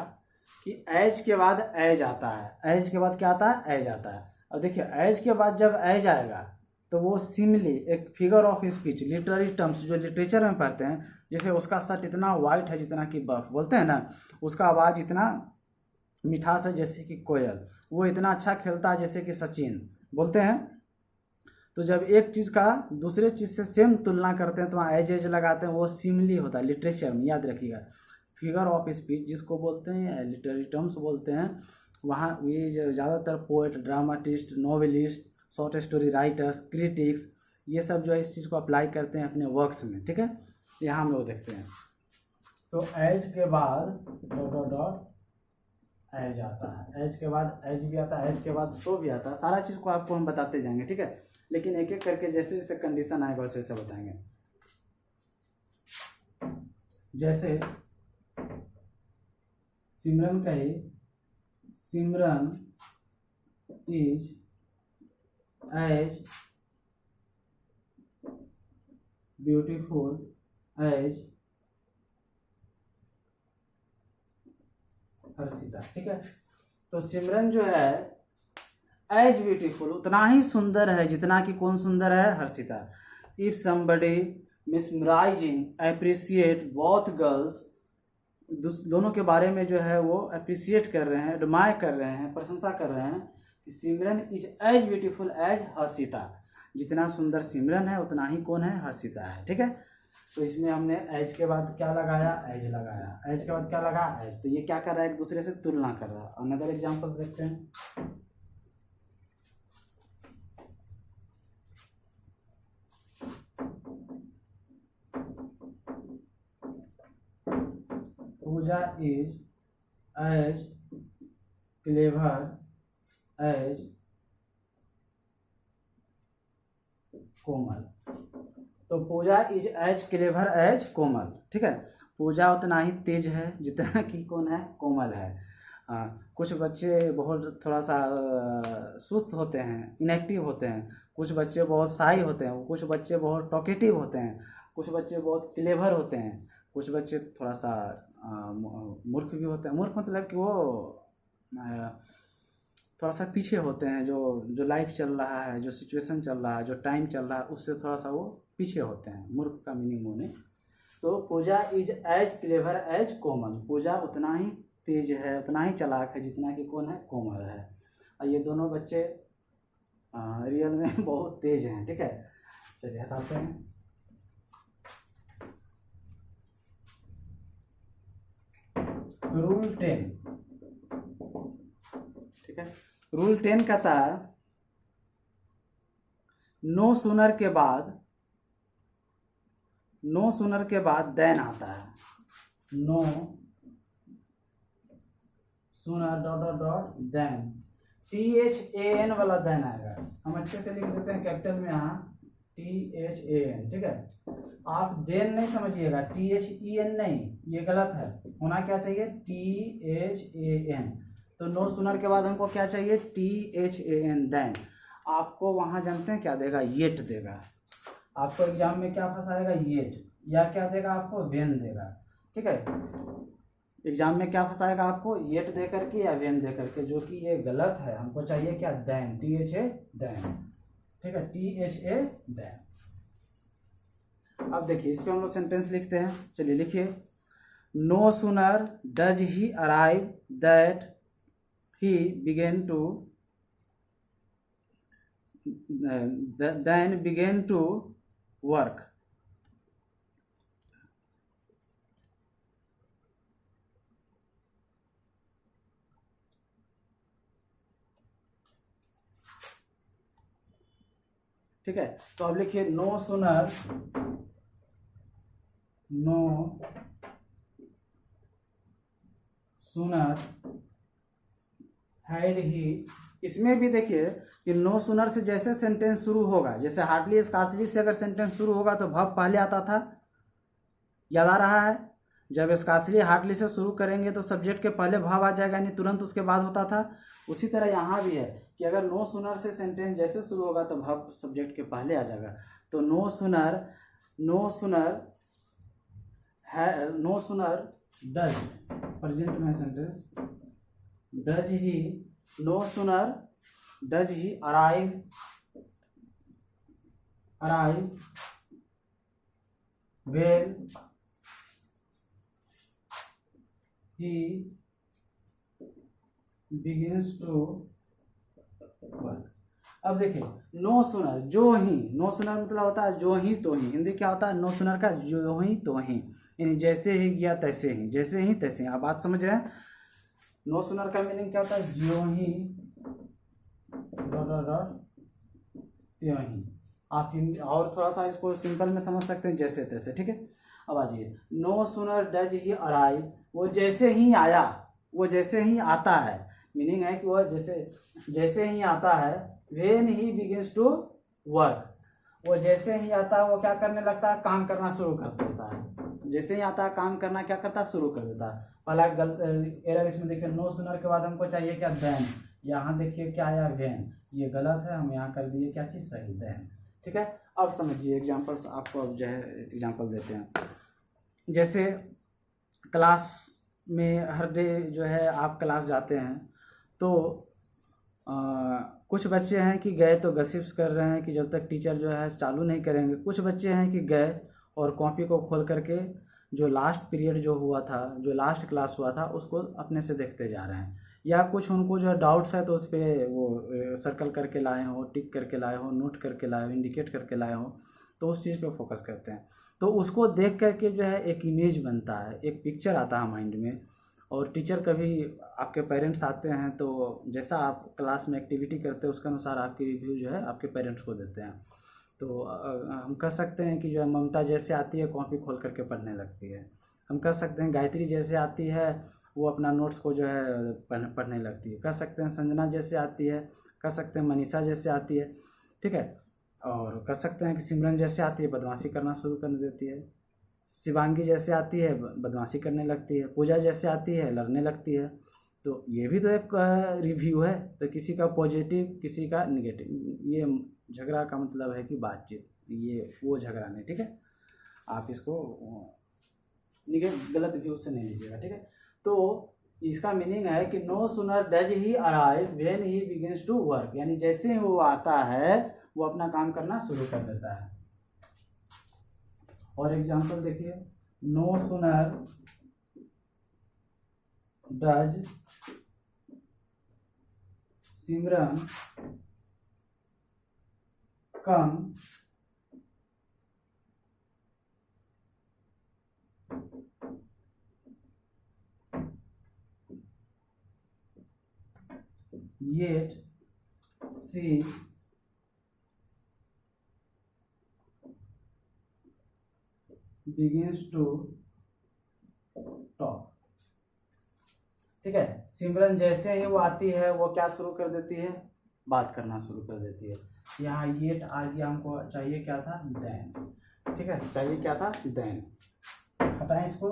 कि एज के बाद एज आता है। एज के बाद क्या आता है, एज आता है। अब देखिए, एज के बाद जब एज आएगा तो वो सिमिली एक figure of speech, literary terms जो लिटरेचर में पढ़ते हैं, जैसे उसका शर्ट इतना वाइट है जितना कि बर्फ, बोलते हैं ना, उसका आवाज़ इतना मिठास है जैसे कि कोयल, वो इतना अच्छा खेलता है जैसे कि सचिन, बोलते हैं। तो जब एक चीज़ का दूसरे चीज़ से सेम तुलना करते हैं तो वहाँ एज एज लगाते हैं, वो सिमिली होता है लिटरेचर में, याद रखिएगा। फिगर ऑफ स्पीच जिसको बोलते हैं, लिटरेरी टर्म्स बोलते हैं, वहाँ ये ज़्यादातर poet, dramatist, novelist, short story writers, critics, ये सब जो है इस चीज़ को अप्लाई करते हैं अपने वर्क्स में, ठीक है। यहाँ हम लोग देखते हैं। तो एज के बाद डॉट डॉट डॉट एज आता है, एज के बाद एज भी आता है, एज के बाद सो भी आता है। सारा चीज़ को आपको हम बताते जाएंगे, ठीक है, लेकिन एक एक करके जैसे जैसे कंडीशन आएगा वैसे वैसे बताएंगे। जैसे सिमरन कही, Simran is as beautiful as Harshita, ठीक है। तो सिमरन जो है एज ब्यूटीफुल, उतना ही सुंदर है जितना कि कौन सुंदर है, Harshita. If somebody mesmerising appreciate both girls, दोनों के बारे में जो है वो अप्रिशिएट कर रहे हैं, एडमायर कर रहे हैं, प्रशंसा कर रहे हैं कि Simran is as beautiful as Harshita, जितना सुंदर सिमरन है उतना ही कौन है, हर्षिता है, ठीक है। तो इसमें हमने एज के बाद क्या लगाया, एज लगाया, एज के बाद क्या लगा, एज। तो ये क्या कर रहा है, एक दूसरे से तुलना कर रहा है। अनदर एग्जांपल्स देखते हैं। पूजा इज एज क्लेवर एज कोमल। तो पूजा इज एज क्लेवर एज कोमल, ठीक है। पूजा उतना ही तेज है जितना कि कौन है, कोमल है। कुछ बच्चे बहुत थोड़ा सा सुस्त होते हैं, इनएक्टिव होते हैं, कुछ बच्चे बहुत शाई होते हैं, कुछ बच्चे बहुत टॉकेटिव होते हैं, कुछ बच्चे बहुत क्लेवर होते हैं, कुछ बच्चे थोड़ा सा मूर्ख भी होते हैं। मूर्ख मतलब कि वो थोड़ा सा पीछे होते हैं, जो लाइफ चल रहा है, जो सिचुएशन चल रहा है, जो टाइम चल रहा है, उससे थोड़ा सा वो पीछे होते हैं। मूर्ख का मीनिंग होने। तो पूजा इज एज क्लेवर एज कोमल, पूजा उतना ही तेज है, उतना ही चालाक है जितना कि कौन है, कोमल है। और ये दोनों बच्चे रियल में बहुत तेज हैं, ठीक है। चलिए हटाते हैं। रूल 10, ठीक है। रूल 10 कहता है नो सूनर के बाद देन आता है। No sooner dot dot dot then, THAN वाला देन आएगा। हम अच्छे से लिख देते हैं कैपिटल में यहाँ THAN, ठीक है। आप देन नहीं समझिएगा, THEN नहीं, ये गलत है। होना क्या चाहिए, THAN। तो नो सूनर के बाद हमको क्या चाहिए, THAN देन। आपको वहां जानते हैं क्या देगा, येट देगा। आपको एग्जाम में क्या फंसाएगा, येट, या क्या देगा आपको, वेन देगा, ठीक है। एग्जाम में क्या फंसाएगा आपको, येट दे करके या वेन दे करके, जो कि ये गलत है। हमको चाहिए क्या, देन, THA देन, ठीक है, THA देन। अब देखिए इस पे हम लोग सेंटेंस लिखते हैं। चलिए लिखिए, no sooner does he arrive that he began to then began to work। ठीक है। तो अब लिखिए, नो सूनर हैड ही। इसमें भी देखिए कि नो सूनर से जैसे सेंटेंस शुरू होगा, जैसे हार्डली स्कार्सली से अगर सेंटेंस शुरू होगा तो वर्ब पहले आता था, याद आ रहा है। जब स्कार्सली हार्डली से शुरू करेंगे तो सब्जेक्ट के पहले वर्ब आ जाएगा, यानी तुरंत उसके बाद होता था। उसी तरह यहाँ भी है कि अगर नो सूनर से सेंटेंस जैसे शुरू होगा तो वर्ब सब्जेक्ट के पहले आ जाएगा। तो नो सूनर डज, प्रेजेंट में sentence, does he, no sooner does he arrive when he begins to work. अब देखिए, नो सूनर, जो ही, नो सूनर मतलब होता है जो ही तो ही। हिंदी क्या होता है, नो सूनर का जो ही तो ही, यानी जैसे ही गया तैसे ही, जैसे ही तैसे ही। आप बात समझ रहे हैं। नो सूनर का मीनिंग क्या होता है, जो ही त्यों ही। आप और थोड़ा सा इसको सिंपल में समझ सकते हैं, जैसे तैसे, ठीक है। अब आ जाइए, no sooner does he arrive, वो जैसे ही आया, वो जैसे ही आता है, मीनिंग है कि वह जैसे ही आता है, when he begins to work, वो जैसे ही आता है वो क्या करने लगता है, काम करना शुरू कर देता है। जैसे ही आता है काम करना क्या करता है, शुरू कर देता है। पहला एरर इसमें देखिए, नो सुनर के बाद हमको चाहिए क्या, देन, यहाँ देखिए क्या आया, व्हेन, ये गलत है, हम यहाँ कर दिए क्या चीज़ सही, देन। ठीक है, अब समझिए एग्जाम्पल्स, आपको अब जो है एग्जाम्पल देते हैं। जैसे क्लास में हर डे जो है आप क्लास जाते हैं, तो कुछ बच्चे हैं कि गए तो गसिप्स कर रहे हैं कि जब तक टीचर जो है चालू नहीं करेंगे। कुछ बच्चे हैं कि गए और कॉपी को खोल करके जो लास्ट पीरियड जो हुआ था, जो लास्ट क्लास हुआ था, उसको अपने से देखते जा रहे हैं। या कुछ उनको जो डाउट्स है तो उस पर वो सर्कल करके लाए हो, टिक करके लाए हो, नोट करके लाए हो, इंडिकेट करके लाए हो, तो उस चीज़ पे फोकस करते हैं। तो उसको देख करके जो है एक इमेज बनता है, एक पिक्चर आता है माइंड में। और टीचर कभी आपके पेरेंट्स आते हैं तो जैसा आप क्लास में एक्टिविटी करते हैं उसके अनुसार आपकी रिव्यू जो है आपके पेरेंट्स को देते हैं। तो हम कह सकते हैं कि जो है ममता जैसे आती है कॉपी खोल करके पढ़ने लगती है। हम कह सकते हैं गायत्री जैसे आती है वो अपना नोट्स को जो है पढ़ने लगती है। कह सकते हैं संजना जैसे आती है, कह सकते हैं मनीषा जैसे आती है, ठीक है। और कह सकते हैं कि सिमरन जैसे आती है बदमाशी करना शुरू कर देती है, शिवांगी जैसे आती है बदमाशी करने लगती है, पूजा जैसे आती है लड़ने लगती है। तो ये भी तो एक रिव्यू है। तो किसी का पॉजिटिव किसी का निगेटिव, ये झगड़ा का मतलब है कि बातचीत, ये वो झगड़ा नहीं, ठीक है। आप इसको गलत व्यू से नहीं लीजिएगा, ठीक है। तो इसका मीनिंग है कि no sooner does he arrive when he begins to work, यानी जैसे ही वो आता है वो अपना काम करना शुरू कर देता है। और एग्जांपल देखिए, no sooner does Simran come yet she begins to talk, ठीक है। सिमरन जैसे ही वो आती है वो क्या शुरू कर देती है, बात करना शुरू कर देती है। यहाँ येट आ गया, हमको चाहिए क्या था, देन, ठीक है, चाहिए क्या था, देन। हटाएं इसको,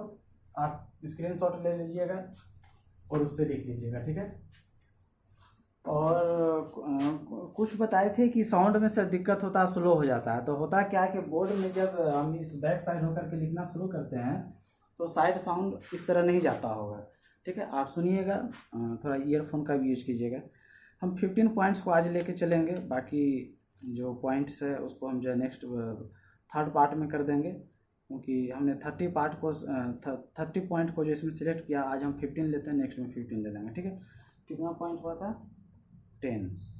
आप स्क्रीनशॉट ले लीजिएगा और उससे लिख लीजिएगा, ठीक है। और कुछ बताए थे कि साउंड में से दिक्कत होता है, स्लो हो जाता है। तो होता क्या है कि बोर्ड में जब हम इस बैक साइड होकर के लिखना शुरू करते हैं तो साइड साउंड इस तरह नहीं जाता होगा, ठीक है। आप सुनिएगा, थोड़ा ईयरफोन का भी यूज कीजिएगा। हम 15 पॉइंट्स को आज लेके चलेंगे, बाकी जो पॉइंट्स है उसको हम जो है नेक्स्ट थर्ड पार्ट में कर देंगे, क्योंकि हमने 30 पॉइंट को जो इसमें सिलेक्ट किया, आज हम 15 लेते हैं, नेक्स्ट में 15 ले लेंगे, ठीक है। कितना पॉइंट हुआ था, 10।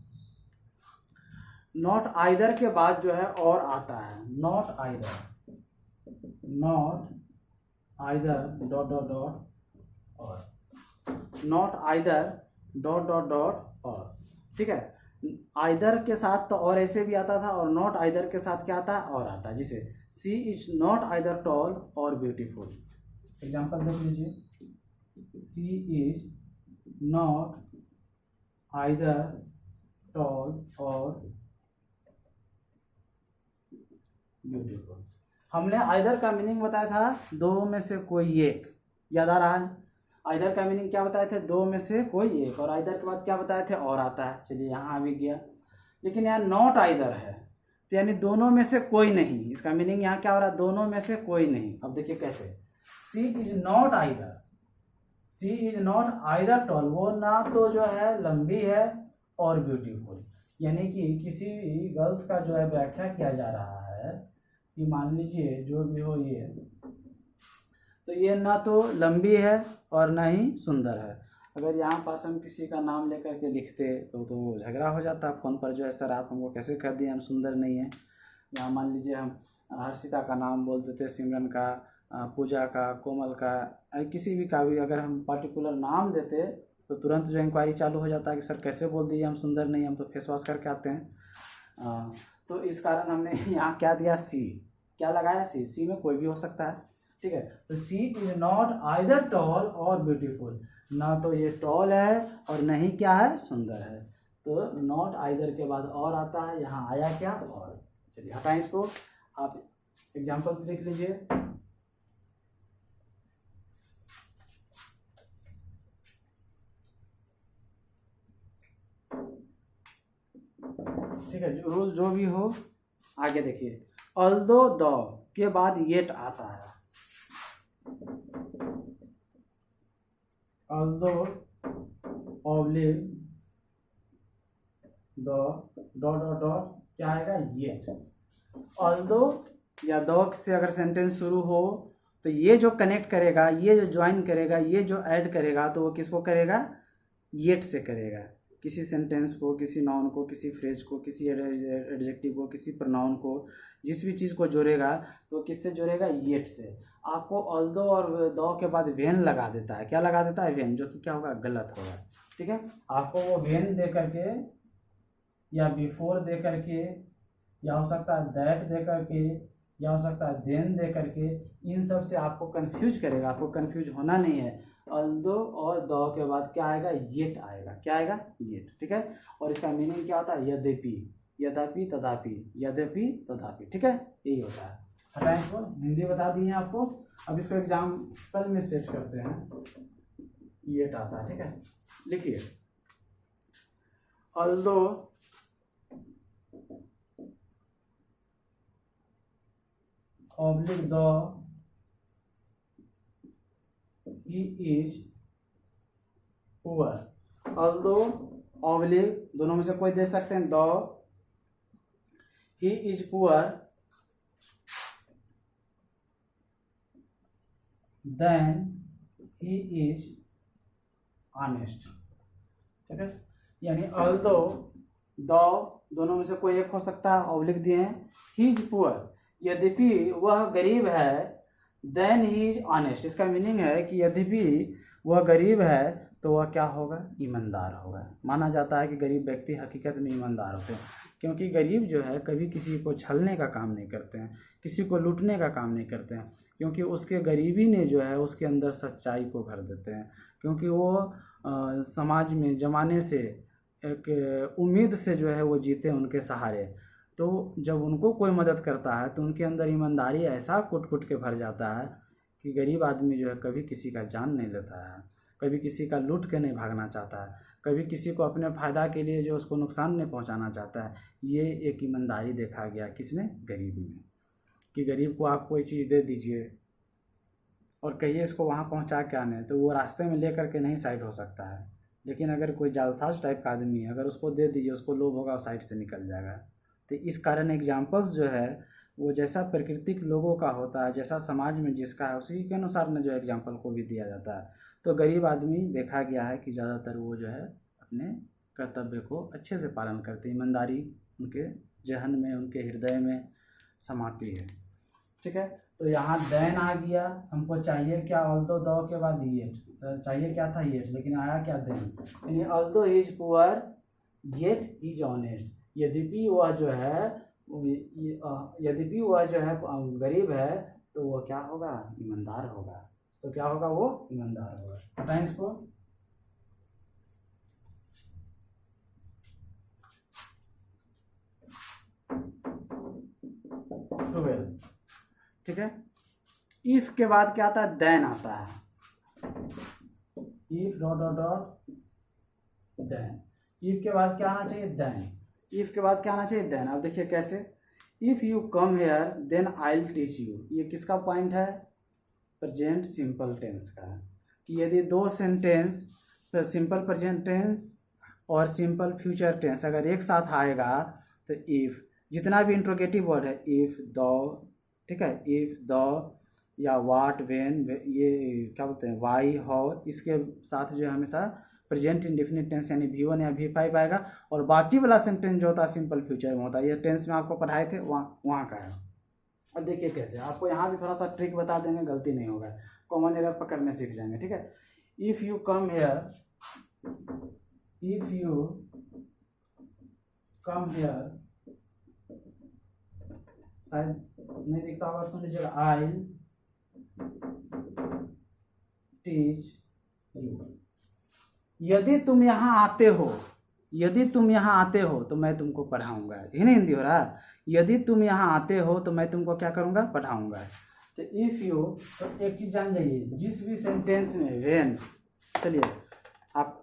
नॉट आइदर के बाद जो है और आता है, not either, not either dot dot dot और, not either dot dot dot और, ठीक है। आइदर के साथ तो और ऐसे भी आता था, और नॉट आइदर के साथ क्या आता है, और आता है। जिसे सी इज नॉट आइदर टॉल और ब्यूटीफुल। एग्जाम्पल देख लीजिए, सी इज नॉट आइदर टॉल और ब्यूटीफुल। हमने आइदर का मीनिंग बताया था दो में से कोई एक, याद आ रहा है। आइदर का मीनिंग क्या बताए थे, दो में से कोई एक। और आइदर के बाद क्या बताए थे, और आता है। चलिए यहाँ भी गया, लेकिन यहाँ नॉट आइदर है, तो यानी दोनों में से कोई नहीं। इसका मीनिंग यहाँ क्या हो रहा है, दोनों में से कोई नहीं। अब देखिए कैसे, she is not either, she is not either tall, वो ना तो जो है लंबी है और ब्यूटीफुल। यानी कि किसी गर्ल्स का जो है व्याख्या किया जा रहा है कि मान लीजिए जो भी हो ये, तो ये ना तो लंबी है और ना ही सुंदर है। अगर यहाँ पास हम किसी का नाम लेकर के लिखते तो झगड़ा हो जाता फ़ोन पर, जो है सर आप हमको कैसे कर दिए, हम सुंदर नहीं हैं। यहाँ मान लीजिए हम हर्षिता का नाम बोल देते, सिमरन का, पूजा का, कोमल का, किसी भी का भी अगर हम पर्टिकुलर नाम देते तो तुरंत जो इंक्वायरी चालू हो जाता है कि सर कैसे बोल दिए, हम सुंदर नहीं, हम तो फेस वॉश करके आते हैं। तो इस कारण हमने यहाँ क्या दिया, सी, क्या लगाया, सी। सी में कोई भी हो सकता है। ठीक है। तो सी इज नॉट आइदर टॉल और ब्यूटीफुल, ना तो ये टॉल है और न ही क्या है, सुंदर है। तो नॉट आइदर के बाद और आता है, यहाँ आया क्या, और। चलिए हटाएं इसको, आप एग्जाम्पल्स लिख लीजिए। ठीक है, रूल जो भी हो आगे देखिए। ऑल्दो द के बाद येट आता है, although oblique the dot dot dot क्या आएगा, येट। ऑल्दो या द से अगर सेंटेंस शुरू हो तो ये जो कनेक्ट करेगा, ये जो ज्वाइन करेगा, ये जो ऐड करेगा, तो वो किसको करेगा, येट से करेगा। किसी सेंटेंस को, किसी नाउन को, किसी फ्रेज को, किसी एडजेक्टिव को, किसी प्रोनाउन को, जिस भी चीज़ को जोड़ेगा तो किससे जोड़ेगा, येट से। आपको ऑल्दो और द के बाद वेन लगा देता है, क्या लगा देता है, वेन, जो कि क्या होगा, गलत होगा। ठीक है, आपको वो वेन दे करके या बिफोर दे करके, या हो सकता है दैट दे करके, या हो सकता है देन दे करके, इन सब से आपको कंफ्यूज करेगा। आपको कंफ्यूज होना नहीं है। ऑल्दो और द के बाद क्या आएगा, येट आएगा। क्या आएगा, येट। ठीक है, और इसका मीनिंग क्या होता है, यद्यपि, यद्यपि, तथापि, यद्यपि, तथापि। ठीक है, यही होता है। हटाएं इसको, हिंदी बता दी है आपको। अब इसको एग्जाम्पल में सेट करते हैं। येट आता है, ठीक है, लिखिए। Although oblique the he is poor, although oblique दोनों में से कोई दे सकते हैं, the he is poor then he is honest। ठीक है, यानी although द दोनों में से कोई एक हो सकता है, ऑब्लिक दिए हैं। he is poor, यद्यपि वह गरीब है, देन ही इज ऑनेस्ट। इसका मीनिंग है कि यद्यपि वह गरीब है तो वह क्या होगा, ईमानदार होगा। माना जाता है कि गरीब व्यक्ति हकीकत में ईमानदार होते हैं, क्योंकि गरीब जो है कभी किसी को छलने का काम नहीं करते हैं, किसी को लूटने का काम नहीं करते हैं, क्योंकि उसके गरीबी ने जो है उसके अंदर सच्चाई को भर देते हैं। क्योंकि वो समाज में ज़माने से एक उम्मीद से जो है वो जीते उनके सहारे। तो जब उनको कोई मदद करता है तो उनके अंदर ईमानदारी ऐसा कुट कुट के भर जाता है कि गरीब आदमी जो है कभी किसी का जान नहीं लेता है, कभी किसी का लूट के नहीं भागना चाहता है, कभी किसी को अपने फ़ायदा के लिए जो उसको नुकसान नहीं पहुंचाना चाहता है। ये एक ईमानदारी देखा गया किसमें, गरीब में। कि गरीब को आप कोई चीज़ दे दीजिए और कहिए इसको वहाँ पहुँचा के आने, तो वो रास्ते में ले करके नहीं साइड हो सकता है। लेकिन अगर कोई जालसाज टाइप का आदमी है, अगर उसको दे दीजिए, उसको लोभ होगा, साइड से निकल जाएगा। तो इस कारण एग्जाम्पल्स जो है वो जैसा प्राकृतिक लोगों का होता है, जैसा समाज में जिसका है, उसी के अनुसार में जो एग्जाम्पल को भी दिया जाता है। तो गरीब आदमी देखा गया है कि ज़्यादातर वो जो है अपने कर्तव्य को अच्छे से पालन करते, ईमानदारी उनके जहन में, उनके हृदय में समाती है। ठीक है, तो यहाँ देन आ गया, हमको चाहिए क्या, ऑल्दो द के बाद येट, तो चाहिए क्या था, येट, लेकिन आया क्या, देन। यानी although he is poor yet he is honest, यद्यपि वह जो है गरीब है तो वह क्या होगा, ईमानदार होगा। तो क्या होगा, वो ईमानदार होगा। बताएं इसको। ठीक है, इफ के बाद क्या आता है, देन आता है। If dot dot dot then, if के बाद क्या आना चाहिए, देन। इफ के बाद क्या आना चाहिए, देन। अब देखिए कैसे, if you come here then I will teach you. ये किसका पॉइंट है, प्रेजेंट सिंपल टेंस का, कि यदि दो सेंटेंस, सिंपल प्रेजेंट टेंस और सिंपल फ्यूचर टेंस अगर एक साथ आएगा तो इफ, जितना भी इंट्रोगेटिव वर्ड है, इफ, द, ठीक है, इफ, द या वाट, वेन, ये क्या बोलते हैं, वाई, हाउ, इसके साथ जो है हमेशा प्रेजेंट इंडेफिनिट टेंस यानी V1 या V5 आएगा। और बाकी वाला सेंटेंस जो होता है सिंपल फ्यूचर में होता है। ये टेंस में आपको पढ़ाए थे, वहाँ का है। अब देखिए कैसे, आपको यहाँ भी थोड़ा सा ट्रिक बता देंगे, गलती नहीं होगा, कॉमन एरर पकड़ने सीख जाएंगे। ठीक है, if you come hair, if you come hair, शायद नहीं दिखता होगा, सुन लीजिएगा, आई टीच यू। यदि तुम यहाँ आते हो, यदि तुम यहाँ आते हो तो मैं तुमको पढ़ाऊंगा। ये नहीं हिंदी हो रहा, यदि तुम यहाँ आते हो तो मैं तुमको क्या करूँगा, पढ़ाऊंगा। तो इफ़ यू, तो एक चीज़ जान जाइए, जिस भी सेंटेंस में व्हेन, चलिए आप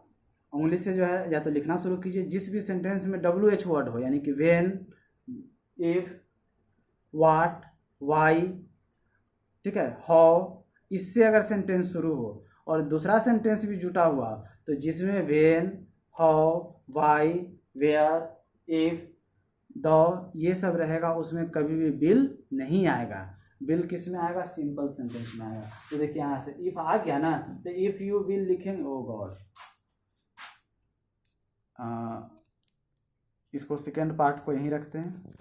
उंगली से जो है या तो लिखना शुरू कीजिए, जिस भी सेंटेंस में WH वर्ड हो, यानी कि व्हेन, इफ, व्हाट, वाई, ठीक है, हाउ, इससे अगर सेंटेंस शुरू हो और दूसरा सेंटेंस भी जुटा हुआ, तो जिसमें when, how, why, where, if, the, ये सब रहेगा, उसमें कभी भी विल नहीं आएगा। विल किस में आएगा, सिंपल सेंटेंस में आएगा। तो देखिए यहाँ से इफ आ गया ना, तो इफ यू विल लिखेंगे, ओ गॉड, इसको सेकेंड पार्ट को यहीं रखते हैं।